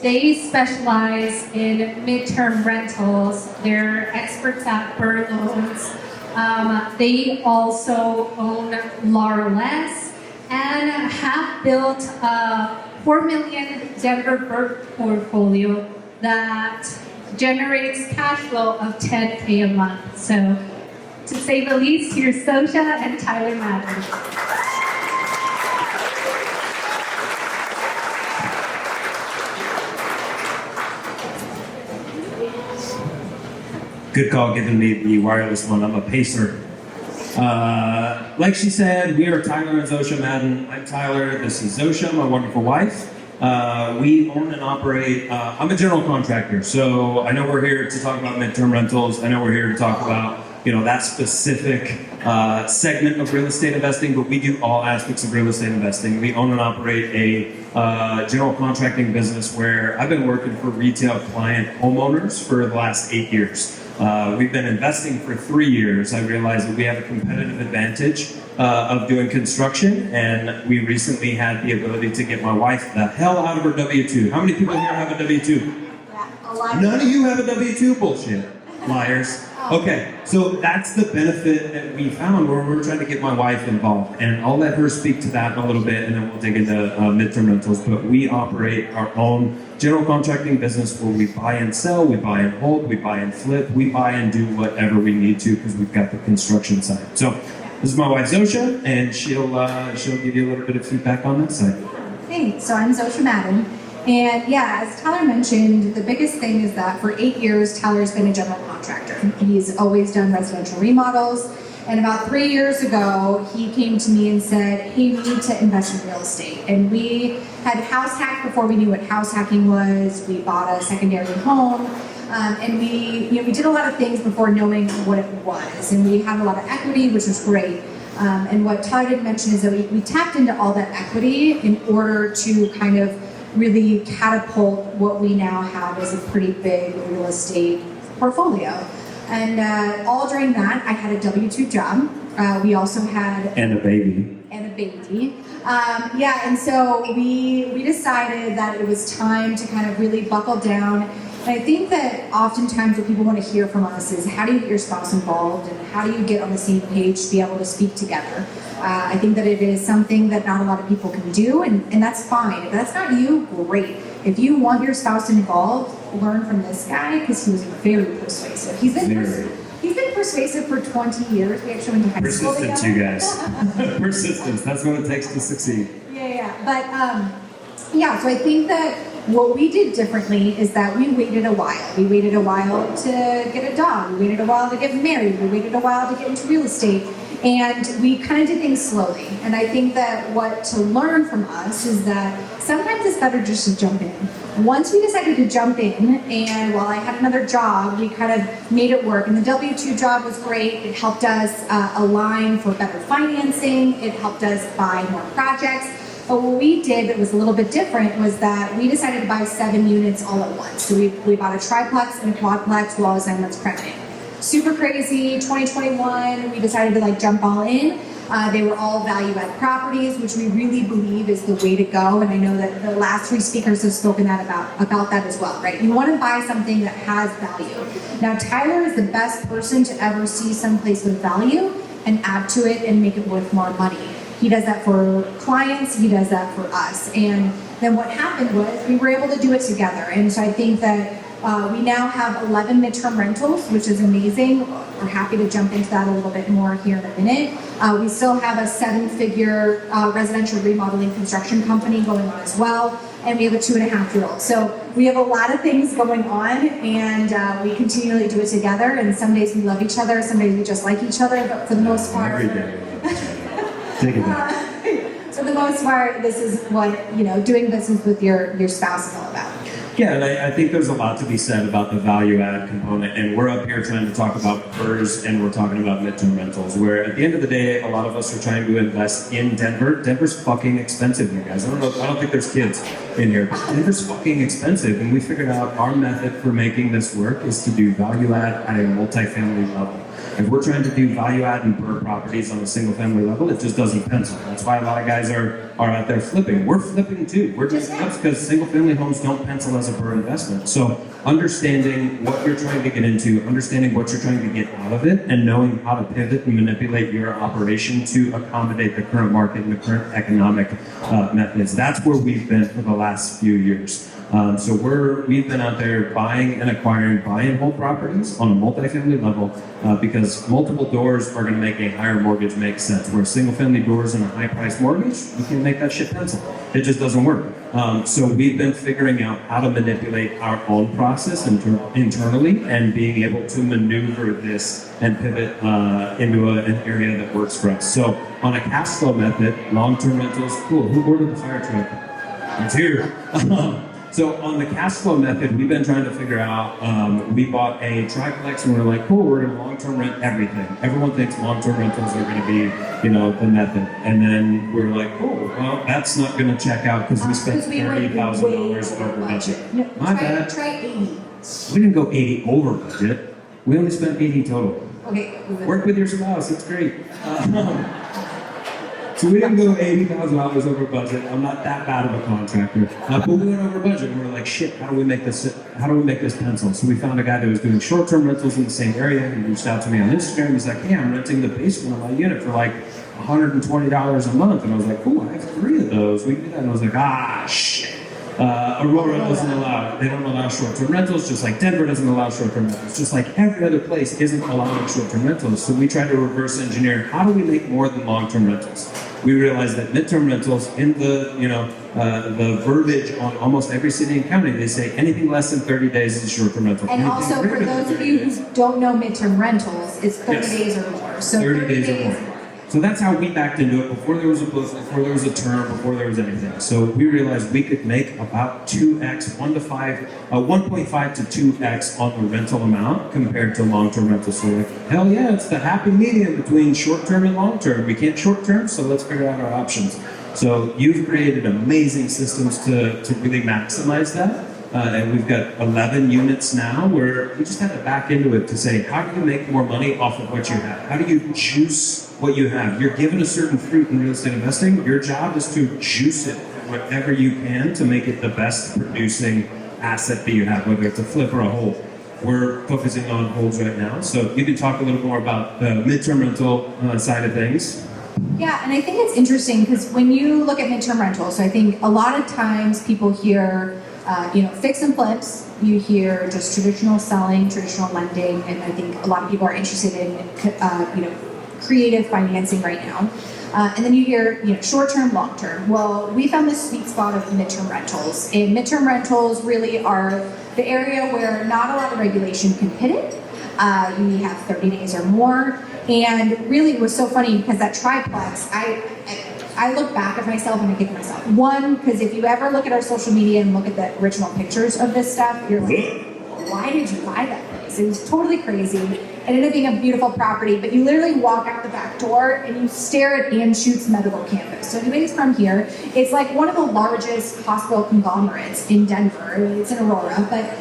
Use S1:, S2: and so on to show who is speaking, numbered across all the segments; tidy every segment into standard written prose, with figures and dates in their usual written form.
S1: They specialize in midterm rentals. They're experts at burn loans. They also own Laureless and have built a $4 million Denver Berkley portfolio that generates cash flow of $10K a month. So, to say the least, here's Zosia and Tyler Madden.
S2: Good call giving me the wireless one. I'm a pacer. Like she said, we are Tyler and Zosia Madden. I'm Tyler. This is Zosia, my wonderful wife. We own and operate. I'm a general contractor, so I know we're here to talk about midterm rentals. I know we're here to talk about that specific segment of real estate investing, but we do all aspects of real estate investing. We own and operate a general contracting business where I've been working for retail client homeowners for the last 8 years. We've been investing for 3 years. I realized that we have a competitive advantage of doing construction, and we recently had the ability to get my wife the hell out of her W-2. How many people here have a W-2?
S3: Yeah, a lot.
S2: None of you have a W-2? Bullshit. Liars. Okay, so that's the benefit that we found where we're trying to get my wife involved, and I'll let her speak to that in a little bit, and then we'll dig into midterm rentals. But we operate our own general contracting business where we buy and sell, we buy and hold, we buy and flip, we buy and do whatever we need to because we've got the construction side. So this is my wife Zosia, and she'll give you a little bit of feedback on that side.
S3: Hey, so I'm Zosia Madden. And yeah, as Tyler mentioned, the biggest thing is that for 8 years, Tyler's been a general contractor. He's always done residential remodels. And about 3 years ago, he came to me and said, hey, we need to invest in real estate. And we had house hacked before we knew what house hacking was. We bought a secondary home. And we did a lot of things before knowing what it was. And we had a lot of equity, which was great. And what Tyler didn't mention is that we tapped into all that equity in order to kind of really catapult what we now have as a pretty big real estate portfolio. And all during that, I had a W-2 job. We also had...
S2: And a baby.
S3: And so we decided that it was time to kind of really buckle down. And I think that oftentimes what people want to hear from us is how do you get your spouse involved and how do you get on the same page to be able to speak together? I think that it is something that not a lot of people can do, and that's fine. If that's not you, great. If you want your spouse involved, learn from this guy because he was very persuasive. He's been persuasive for 20 years. We actually went to high school together.
S2: Persistence, you guys. Persistence. That's what it takes to succeed.
S3: Yeah. But so I think that what we did differently is that we waited a while. We waited a while to get a dog. We waited a while to get married. We waited a while to get into real estate. And we kind of did things slowly. And I think that what to learn from us is that sometimes it's better just to jump in. Once we decided to jump in, and while I had another job, we kind of made it work. And the W-2 job was great. It helped us align for better financing. It helped us buy more projects. But what we did that was a little bit different was that we decided to buy 7 units all at once. So we bought a triplex and a quadplex while I was 9 months pregnant. Super crazy, 2021, we decided to jump all in. They were all value-add properties, which we really believe is the way to go. And I know that the last 3 speakers have spoken about that as well, right? You want to buy something that has value. Now, Tyler is the best person to ever see someplace with value and add to it and make it worth more money. He does that for clients, he does that for us. And then what happened was we were able to do it together. And so I think that we now have 11 midterm rentals, which is amazing. We're happy to jump into that a little bit more here in a minute. We still have a 7-figure residential remodeling construction company going on as well. And we have a 2.5-year-old. So we have a lot of things going on, and we continually do it together. And some days we love each other, some days we just like each other, but for the most part...
S2: Every day. Take it back.
S3: For the most part, this is what, doing business with your spouse is all about.
S2: Yeah, and I think there's a lot to be said about the value add component, and we're up here trying to talk about PERS, and we're talking about midterm rentals, where at the end of the day, a lot of us are trying to invest in Denver. Denver's fucking expensive, you guys. I don't think there's kids in here. Denver's fucking expensive, and we figured out our method for making this work is to do value add at a multifamily level. If we're trying to do value add and PER properties on a single family level, it just doesn't pencil. That's why a lot of guys are are out there flipping. We're flipping too. We're doing flips because single-family homes don't pencil as a per investment. So understanding what you're trying to get into, understanding what you're trying to get out of it, and knowing how to pivot and manipulate your operation to accommodate the current market and the current economic methods. That's where we've been for the last few years. So we've been out there buying and acquiring buy and hold properties on a multifamily level because multiple doors are going to make a higher mortgage make sense. Where single family doors and a high price mortgage, you can make that shit pencil. It just doesn't work. So we've been figuring out how to manipulate our own process internally and being able to maneuver this and pivot into an area that works for us. So on a cash flow method, long-term rentals, cool. Who ordered the fire truck? It's here. So on the cash flow method, we've been trying to figure out, we bought a triplex and we're like, cool, we're going to long-term rent everything. Everyone thinks long-term rentals are going to be, the method. And then we're like, cool, well, that's not going to check out because we spent $30,000 over budget.
S3: No,
S2: My bad.
S3: Try 80.
S2: We didn't go 80 over budget. We only spent 80 total.
S3: Okay.
S2: Work with your spouse, it's great. So we didn't go $80,000 over budget. I'm not that bad of a contractor, but we went over budget. And we're like, shit, how do we make this pencil? So we found a guy that was doing short-term rentals in the same area. He reached out to me on Instagram. He's like, hey, I'm renting the basement of my unit for like $120 a month. And I was like, cool, I have 3 of those. We can do that. And I was like, shit. Aurora doesn't allow, they don't allow short-term rentals, just like Denver doesn't allow short-term rentals, just like every other place isn't allowing short-term rentals. So we tried to reverse engineer, how do we make more than long-term rentals? We realized that midterm rentals in the verbiage on almost every city and county, they say anything less than 30 days is a short-term rental.
S3: And also for those of you who don't know midterm rentals, it's 30 days or more. So
S2: 30 days or more. So that's how we backed into it before there was a book, before there was a term, before there was anything. So we realized we could make about 2x, 1.5 to 2x on the rental amount compared to long-term rentals. So like, hell yeah, it's the happy medium between short-term and long-term. We can't short-term, so let's figure out our options. So you've created amazing systems to really maximize that. And we've got 11 units now where we just had to back into it to say, how do you make more money off of what you have? How do you juice what you have? You're given a certain fruit in real estate investing. Your job is to juice it whatever you can to make it the best producing asset that you have, whether it's a flip or a hold. We're focusing on holds right now. So you can talk a little more about the midterm rental side of things.
S3: Yeah, and I think it's interesting because when you look at midterm rentals, so I think a lot of times people hear fix and flips, you hear just traditional selling, traditional lending, and I think a lot of people are interested in, creative financing right now. And then you hear, short-term, long-term. Well, we found this sweet spot of midterm rentals. And midterm rentals really are the area where not a lot of regulation can hit it. You have 30 days or more. And really it was so funny because that triplex, I look back at myself and I kick myself. One, because if you ever look at our social media and look at the original pictures of this stuff, you're like, why did you buy that place? It was totally crazy. It ended up being a beautiful property, but you literally walk out the back door and you stare at Anschutz Medical Campus. So anybody's from here, it's like one of the largest hospital conglomerates in Denver. It's in Aurora, but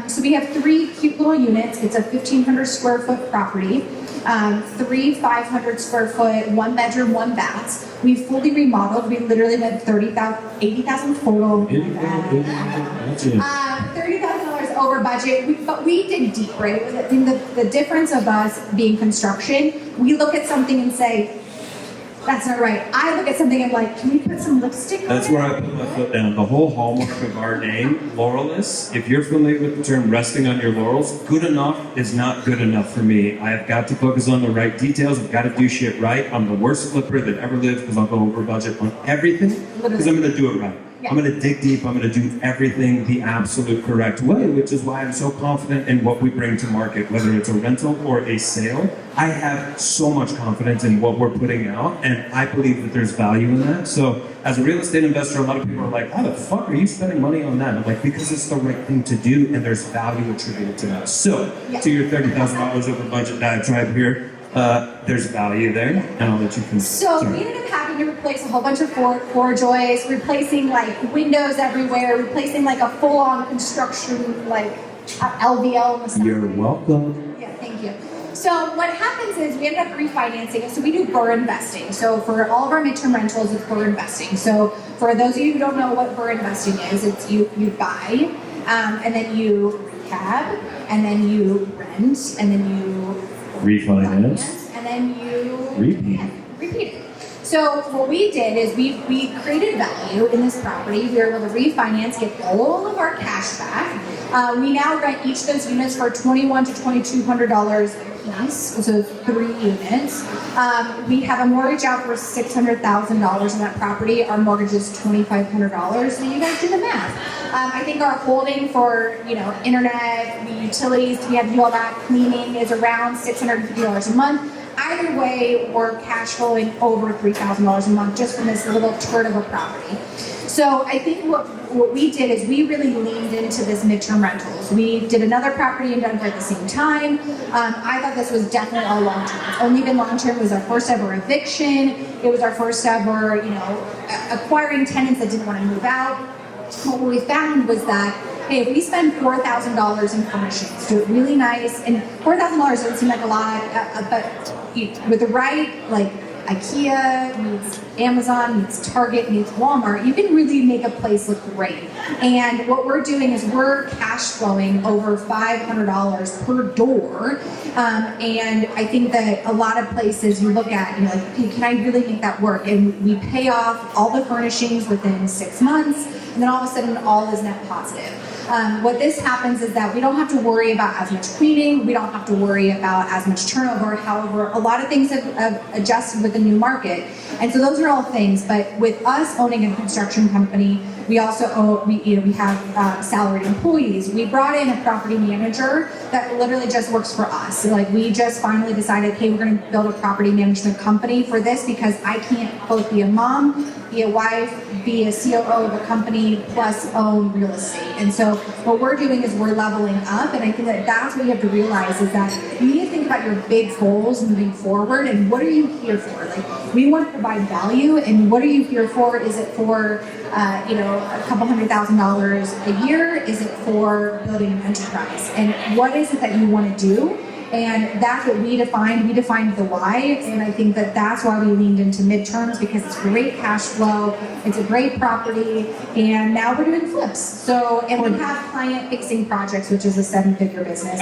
S3: so we have 3 cute little units. It's a 1,500 square foot property. 3 500 square foot, 1 bedroom, 1 bath. We fully remodeled. We literally had 80,000 total. $30,000 over budget, but we dig deep, right? I think the difference of us being construction, we look at something and say, that's not right. I look at something and I'm like, can we put some lipstick on
S2: That's
S3: it?
S2: where I put my foot down. The whole hallmark of our name, Laurelless, if you're familiar with the term resting on your laurels, good enough is not good enough for me. I have got to focus on the right details. I've got to do shit right. I'm the worst flipper that ever lived because I'll go over budget on everything because I'm going to do it right. Yeah. I'm going to dig deep. I'm going to do everything the absolute correct way, which is why I'm so confident in what we bring to market, whether it's a rental or a sale. I have so much confidence in what we're putting out, and I believe that there's value in that. So as a real estate investor, a lot of people are like, how the fuck are you spending money on that? I'm like, because it's the right thing to do, and there's value attributed to that. So to your $30,000 over budget diatribe here, there's value there, and I'll let you finish.
S3: So we ended up having to replace a whole bunch of floor joists, replacing like windows everywhere, replacing like a full-on construction like LVL.
S2: You're welcome.
S3: Yeah, thank you. So what happens is we end up refinancing. So we do BRRRR investing. So for all of our midterm rentals, it's BRRRR investing. So for those of you who don't know what BRRRR investing is, it's you buy, and then you rehab, and then you rent, and then you
S2: Refinance.
S3: and then you
S2: Repeat.
S3: repeat it. So what we did is we created value in this property. We were able to refinance, get all of our cash back. We now rent each of those units for $2,100 to $2,200 a piece, so 3 units. We have a mortgage out for $600,000 on that property. Our mortgage is $2,500. So you guys do the math. I think our holding for internet, the utilities, we have to do all that cleaning is around $650 a month. Either way, we're cash flowing over $3,000 a month just from this little turd of a property. So I think what we did is we really leaned into this midterm rentals. We did another property in Denver at the same time. I thought this was definitely all long term. It's only been long term. It was our first ever eviction. It was our first ever, acquiring tenants that didn't want to move out. What we found was that, hey, if we spend $4,000 in furnishings, do it really nice, and $4,000 doesn't seem like a lot, but with the right, IKEA meets Amazon meets Target meets Walmart, you can really make a place look great. And what we're doing is we're cash flowing over $500 per door. And I think that a lot of places you look at, you're like, okay, can I really make that work? And we pay off all the furnishings within 6 months, and then all of a sudden all is net positive. What this happens is that we don't have to worry about as much cleaning, we don't have to worry about as much turnover. However, a lot of things have adjusted with the new market. And so those are all things, but with us owning a construction company, we also we have salaried employees. We brought in a property manager that literally just works for us. So we just finally decided, hey, we're going to build a property management company for this because I can't both be a mom, be a wife, be a COO of a company, plus own real estate. And so what we're doing is we're leveling up, and I think that that's what you have to realize is that you need to think about your big goals moving forward and what are you here for? We want to provide value, and what are you here for? Is it for a couple $100,000 a year? Is it for building an enterprise? And what is it that you want to do? And that's what we defined. We defined the why, and I think that that's why we leaned into midterms, because it's great cash flow, it's a great property, and now we're doing flips. So, and we have client-facing projects, which is a 7-figure business.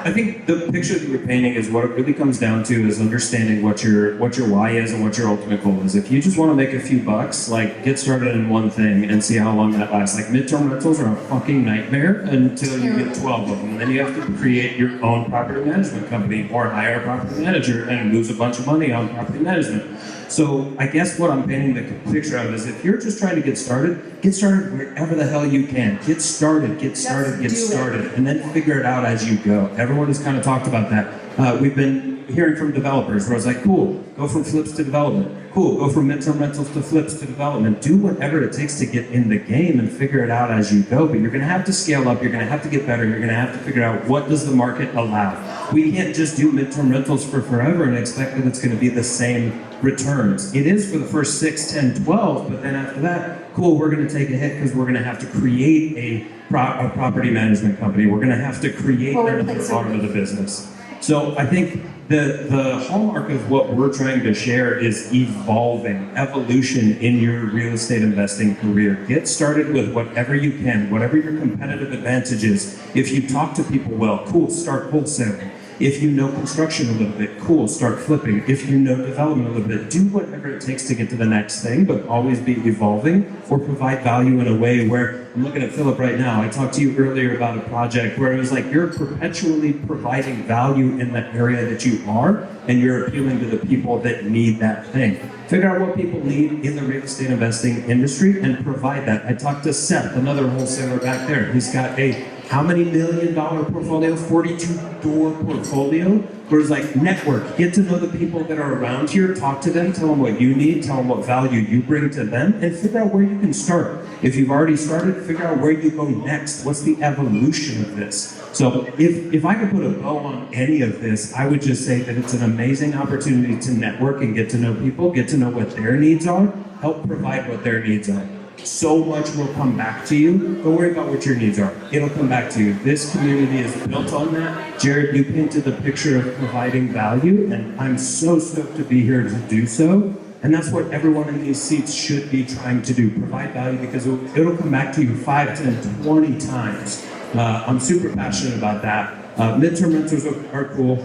S2: I think the picture that you're painting is what it really comes down to is understanding what your why is and what your ultimate goal is. If you just want to make a few bucks, get started in one thing and see how long that lasts. Midterm rentals are a fucking nightmare until you get 12 of them, and then you have to create your own property management company or hire a property manager and lose a bunch of money on property management. So I guess what I'm painting the picture of is if you're just trying to get started wherever the hell you can. Get started, and then figure it out as you go. Everyone has kind of talked about that. We've been hearing from developers where it's cool, go from flips to development. Cool, go from midterm rentals to flips to development. Do whatever it takes to get in the game and figure it out as you go. But you're going to have to scale up. You're going to have to get better. You're going to have to figure out what does the market allow. We can't just do midterm rentals for forever and expect that it's going to be the same returns. It is for the first 6, 10, 12, but then after that, cool, we're going to take a hit because we're going to have to create a property management company. We're going to have to create another arm of the business. So I think the hallmark of what we're trying to share is evolution in your real estate investing career. Get started with whatever you can, whatever your competitive advantage is. If you talk to people well, cool, start wholesaling. If you know construction a little bit, cool, start flipping. If you know development a little bit, do whatever it takes to get to the next thing, but always be evolving or provide value in a way where, I'm looking at Philip right now, I talked to you earlier about a project where it was you're perpetually providing value in the area that you are, and you're appealing to the people that need that thing. Figure out what people need in the real estate investing industry and provide that. I talked to Seth, another wholesaler back there. He's got a how many $1 million portfolio? 42-door portfolio. Where it's network, get to know the people that are around here, talk to them, tell them what you need, tell them what value you bring to them, and figure out where you can start. If you've already started, figure out where you go next. What's the evolution of this? So if I could put a bow on any of this, I would just say that it's an amazing opportunity to network and get to know people, get to know what their needs are, help provide what their needs are. so much will come back to you. Don't worry about what your needs are. It'll come back to you. This community is built on that. Jared, you painted the picture of providing value, and I'm so stoked to be here to do so. And that's what everyone in these seats should be trying to do, provide value, because it'll come back to you 5, 10, 20 times. I'm super passionate about that. Midterm rentals are cool.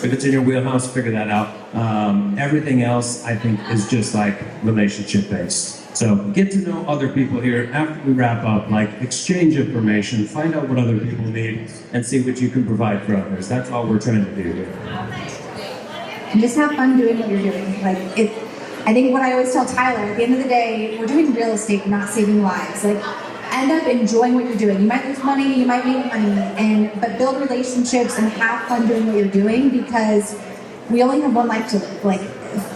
S2: If it's in your wheelhouse, figure that out. Everything else, I think, is just like relationship based. So get to know other people here after we wrap up, like exchange information, find out what other people need, and see what you can provide for others. That's all we're trying to do here.
S3: And just have fun doing what you're doing. I think what I always tell Tyler, at the end of the day, we're doing real estate, we're not saving lives. Like, end up enjoying what you're doing. You might lose money, you might make money, but build relationships and have fun doing what you're doing, because we only have one life to live. Like,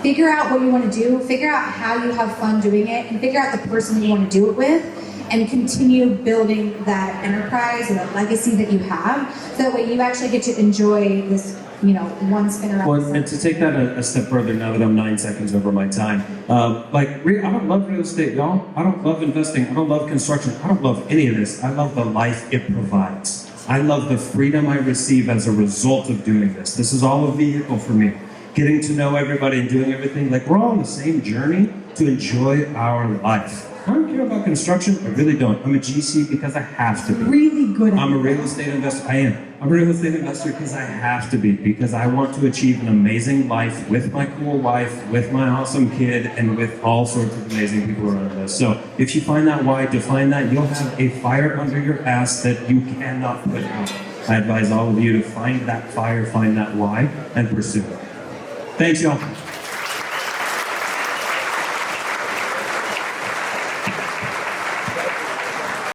S3: figure out what you want to do, figure out how you have fun doing it, and figure out the person you want to do it with, and continue building that enterprise or that legacy that you have, so that way you actually get to enjoy this, one spin around.
S2: Well, and to take that a step further, now that I'm 9 seconds over my time, I don't love real estate, y'all. I don't love investing. I don't love construction. I don't love any of this. I love the life it provides. I love the freedom I receive as a result of doing this. This is all a vehicle for me. Getting to know everybody and doing everything. Like, we're all on the same journey to enjoy our life. I don't care about construction. I really don't. I'm a GC because I have to be.
S3: Really good at
S2: I'm a real estate investor. I am. I'm a real estate investor because I have to be. Because I want to achieve an amazing life with my cool wife, with my awesome kid, and with all sorts of amazing people around us. So if you find that why, define that, you'll have a fire under your ass that you cannot put out. I advise all of you to find that fire, find that why, and pursue it. Thanks, y'all.